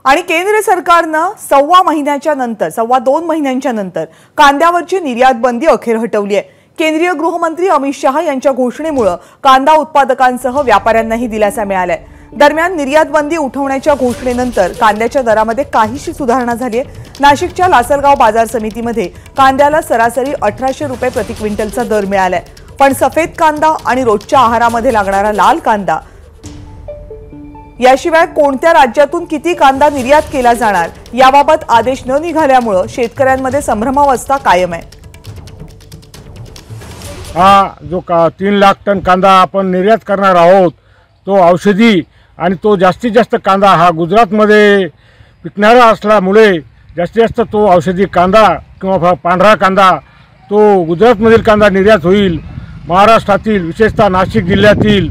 आणि केंद्र सरकारनं सव्वा दोन महिन्यांच्या नंतर कांद्यावरची निर्यात बंदी अखेर हटवली आहे। केंद्रीय गृहमंत्री अमित शहा यांच्या घोषणेमुळे कांदा उत्पादकांसह व्यापाऱ्यांनाही दिलासा मिळालाय। दरम्यान निर्यात बंदी उठवण्याच्या घोषणेनंतर कांद्याच्या दरामध्ये काहीशी सुधारणा झाली आहे। नाशिकच्या लासलगाव बाजार समितीमध्ये कांद्याला सरासरी 1800 रुपये प्रति क्विंटलचा दर मिळालाय। पण सफेद कांदा आणि रोजच्या आहारामध्ये लागणारा लाल कांदा याशिवाय कोणत्या राज्यातून किती कांदा निर्यात केला जाणार याबाबत आदेश न निघाल्यामुळे शेतकऱ्यांमध्ये संभ्रमावस्था कायम आहे। जो 3 लाख टन कांदा आपण निर्यात करणार आहोत तो औषधी आणि तो जास्तीत जास्त कांदा हा गुजरातमध्ये पिकणारा असल्यामुळे जास्तीत जास्त तो औषधी कांदा किंवा पांढरा कांदा तो गुजरातमधील कांदा निर्यात होईल। महाराष्ट्रातील विशेषतः नाशिक जिल्ह्यातील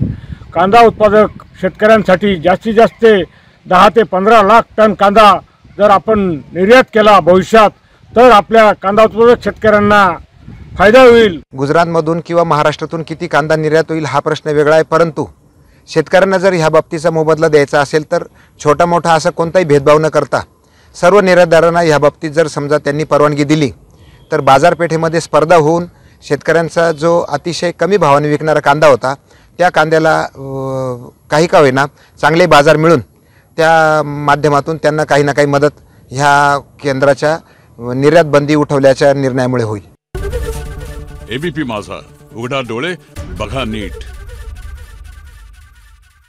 कांदा उत्पादक शेतकऱ्यांसाठी जास्तीत जास्त 10 ते 15 लाख टन कांदा जर आपण निर्यात केला भविष्यात तर आपल्या कांदा उत्पादक शेतकऱ्यांना फायदा होईल। गुजरातमधून किंवा महाराष्ट्रातून किती कांदा निर्यात होईल हा प्रश्न वेगळा आहे, परंतु शेतकऱ्यांना जर ह्या बाबतीचा मोबदला द्यायचा असेल तर छोटा मोठा असा कोणताही भेदभाव न करता सर्व निर्यातदारांना ह्या बाबतीत जर समजा त्यांनी परवानगी दिली तर बाजारपेठेमध्ये स्पर्धा होऊन शेतकऱ्यांचा जो अतिशय कमी भावाने विकणारा कांदा होता त्या कांद्याला काही का होईना चांगले बाजार मिळून त्या माध्यमातून त्यांना काही ना काही मदत ह्या केंद्राच्या निर्यात बंदी उठवल्याच्या निर्णयामुळे होईल। एबीपी माझा, उघडा डोळे बघा नीट।